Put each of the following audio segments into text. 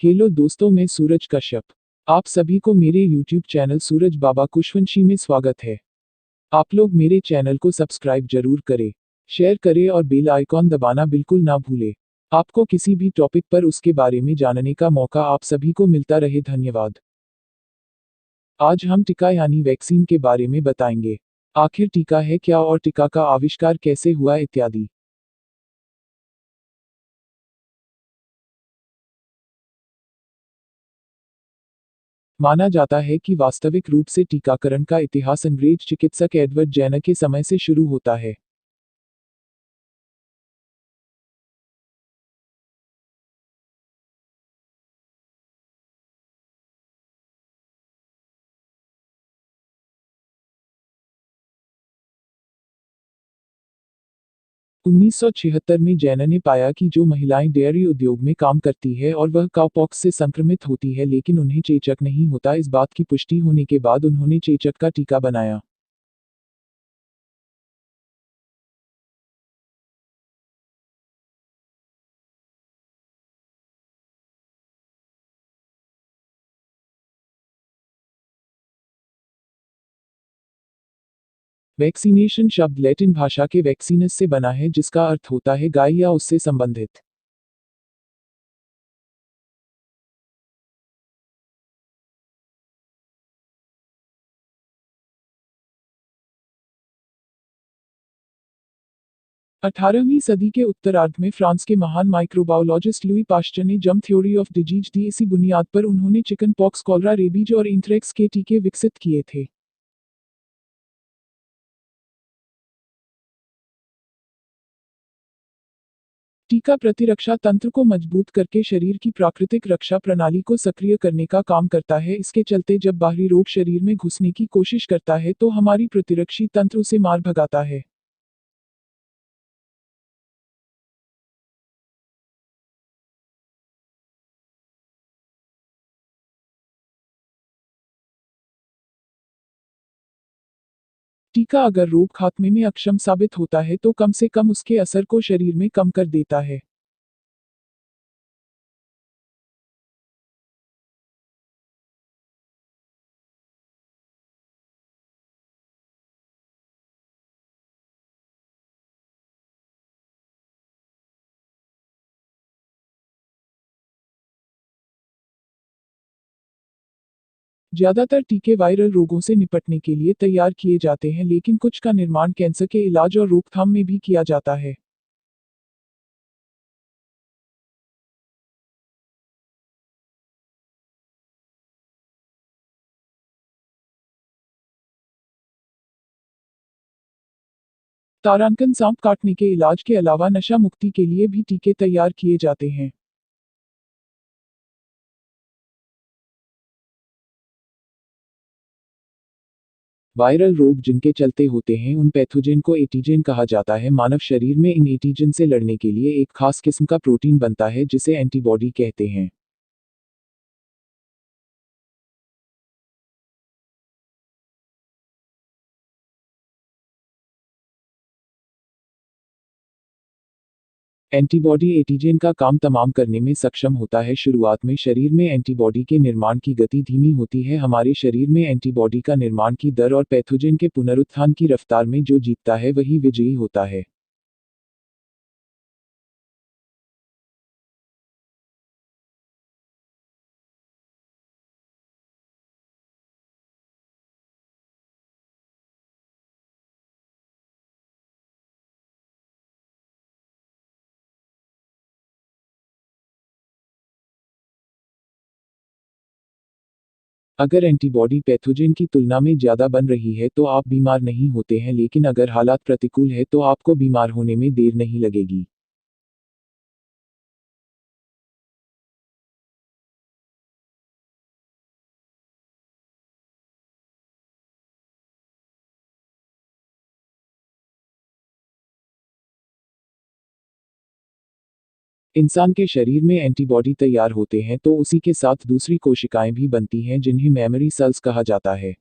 Hello दोस्तों, मैं सूरज कश्यप। आप सभी को मेरे YouTube चैनल सूरज बाबा कुशवंशी में स्वागत है। आप लोग मेरे चैनल को सब्सक्राइब जरूर करें, शेयर करें और बेल आइकॉन दबाना बिल्कुल ना भूलें। आपको किसी भी टॉपिक पर उसके बारे में जानने का मौका आप सभी को मिलता रहे। धन्यवाद। आज हम टीका यानी वैक्सीन के बारे में बताएंगे। आखिर टीका है क्या और टीका का आविष्कार कैसे हुआ इत्यादि। माना जाता है कि वास्तविक रूप से टीकाकरण का इतिहास अंग्रेज चिकित्सक एडवर्ड जेनर के समय से शुरू होता है। - 1976 में जेनर ने पाया कि जो महिलाएं डेयरी उद्योग में काम करती है और वह काउपॉक्स से संक्रमित होती है लेकिन उन्हें चेचक नहीं होता। इस बात की पुष्टि होने के बाद उन्होंने चेचक का टीका बनाया। वैक्सीनेशन शब्द लैटिन भाषा के वैक्सीनस से बना है जिसका अर्थ होता है गाय या उससे संबंधित। 18वीं सदी के उत्तरार्ध में फ्रांस के महान माइक्रोबायोलॉजिस्ट लुई पाश्चर ने जर्म थ्योरी ऑफ डिजीज दी। इसी बुनियाद पर उन्होंने चिकन पॉक्स, कॉलरा, रेबीज और एंथ्रेक्स के टीके विकसित किए थे। टीका प्रतिरक्षा तंत्र को मजबूत करके शरीर की प्राकृतिक रक्षा प्रणाली को सक्रिय करने का काम करता है। इसके चलते जब बाहरी रोग शरीर में घुसने की कोशिश करता है तो हमारी प्रतिरक्षी तंत्र उसे मार भगाता है। टीका अगर रोग खात्मे में अक्षम साबित होता है तो कम से कम उसके असर को शरीर में कम कर देता है। ज्यादातर टीके वायरल रोगों से निपटने के लिए तैयार किए जाते हैं लेकिन कुछ का निर्माण कैंसर के इलाज और रोकथाम में भी किया जाता है। तारांकन, सांप काटने के इलाज के अलावा नशा मुक्ति के लिए भी टीके तैयार किए जाते हैं। वायरल रोग जिनके चलते होते हैं उन पैथोजेन को एंटीजन कहा जाता है। मानव शरीर में इन एंटीजन से लड़ने के लिए एक खास किस्म का प्रोटीन बनता है जिसे एंटीबॉडी कहते हैं। एंटीबॉडी एंटीजन का काम तमाम करने में सक्षम होता है। शुरुआत में शरीर में एंटीबॉडी के निर्माण की गति धीमी होती है। हमारे शरीर में एंटीबॉडी का निर्माण की दर और पैथोजेन के पुनरुत्थान की रफ्तार में जो जीतता है वही विजयी होता है। अगर एंटीबॉडी पैथोजेन की तुलना में ज्यादा बन रही है तो आप बीमार नहीं होते हैं, लेकिन अगर हालात प्रतिकूल है तो आपको बीमार होने में देर नहीं लगेगी। इंसान के शरीर में एंटीबॉडी तैयार होते हैं तो उसी के साथ दूसरी कोशिकाएं भी बनती हैं जिन्हें मेमोरी सेल्स कहा जाता है।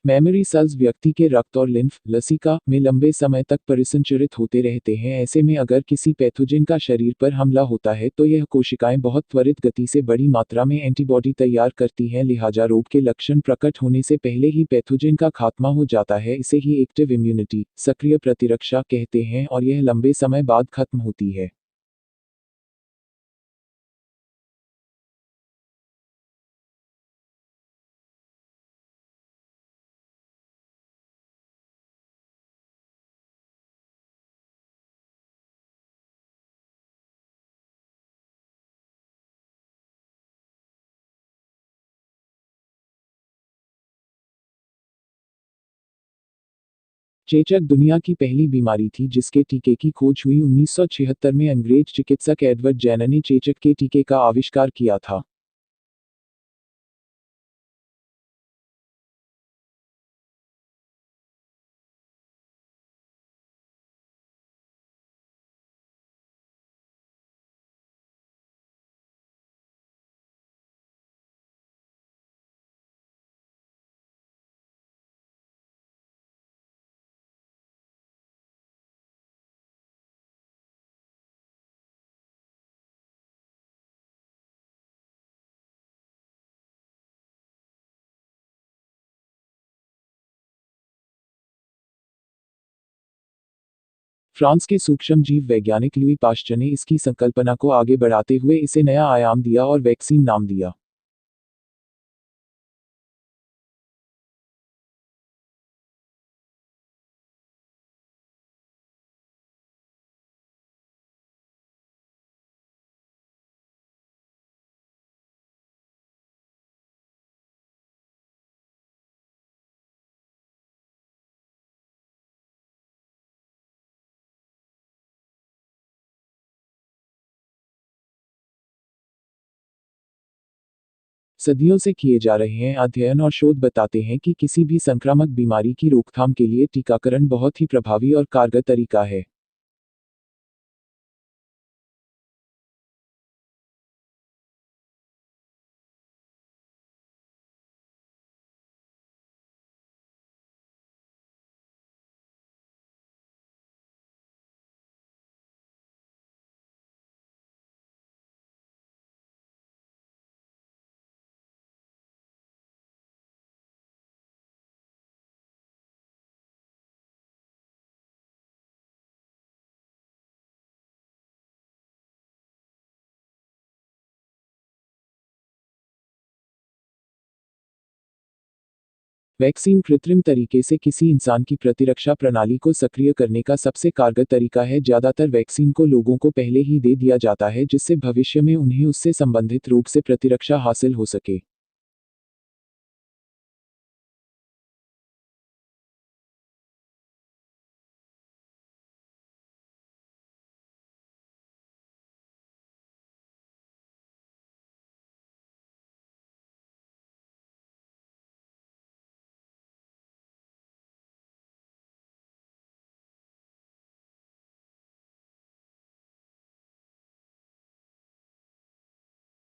मेमोरी सेल्स व्यक्ति के रक्त और लिम्फ लसिका में लंबे समय तक परिसंचरित होते रहते हैं। ऐसे में अगर किसी पैथोजन का शरीर पर हमला होता है तो यह कोशिकाएं बहुत त्वरित गति से बड़ी मात्रा में एंटीबॉडी तैयार करती हैं, लिहाजा रोग के लक्षण प्रकट होने से पहले ही पैथोजन का खात्मा हो जाता है। इसे ही एक्टिव इम्यूनिटी सक्रिय प्रतिरक्षा कहते हैं और यह लंबे समय बाद खत्म होती है। चेचक दुनिया की पहली बीमारी थी जिसके टीके की खोज हुई 1976 में। अंग्रेज चिकित्सक एडवर्ड जेनर ने चेचक के टीके का आविष्कार किया था। फ्रांस के सूक्ष्म जीव वैज्ञानिक लुई पाश्चर ने इसकी संकल्पना को आगे बढ़ाते हुए इसे नया आयाम दिया और वैक्सीन नाम दिया। सदियों से किए जा रहे हैं अध्ययन और शोध बताते हैं कि किसी भी संक्रामक बीमारी की रोकथाम के लिए टीकाकरण बहुत ही प्रभावी और कारगर तरीका है। वैक्सीन कृत्रिम तरीके से किसी इंसान की प्रतिरक्षा प्रणाली को सक्रिय करने का सबसे कारगर तरीका है। ज्यादातर वैक्सीन को लोगों को पहले ही दे दिया जाता है जिससे भविष्य में उन्हें उससे संबंधित रोग से प्रतिरक्षा हासिल हो सके।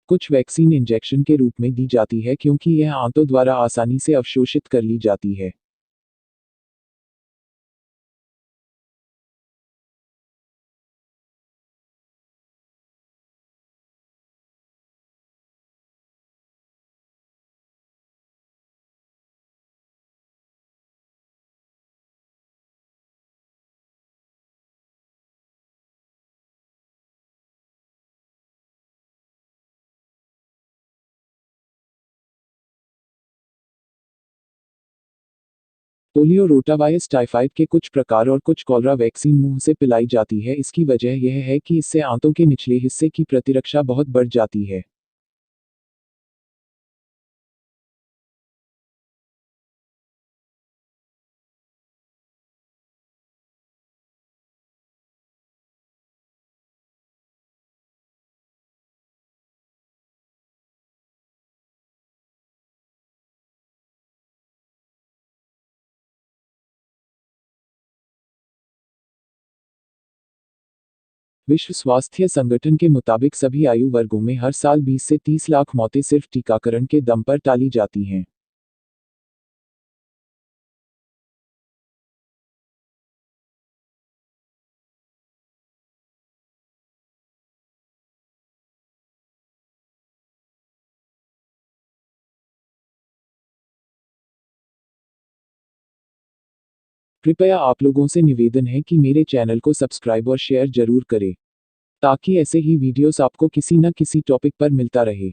कुछ वैक्सीन इंजेक्शन के रूप में दी जाती है क्योंकि यह आंतों द्वारा आसानी से अवशोषित कर ली जाती है। पोलियो रोटावायरस टाइफाइड के कुछ प्रकार और कुछ कॉलरा वैक्सीन मुंह से पिलाई जाती है। इसकी वजह यह है कि इससे आंतों के निचले हिस्से की प्रतिरक्षा बहुत बढ़ जाती है। विश्व स्वास्थ्य संगठन के मुताबिक सभी आयु वर्गों में हर साल 20 से 30 लाख मौतें सिर्फ टीकाकरण के दम पर टाली जाती हैं। कृपया आप लोगों से निवेदन है कि मेरे चैनल को सब्सक्राइब और शेयर जरूर करें, ताकि ऐसे ही वीडियोस आपको किसी न किसी टॉपिक पर मिलता रहे।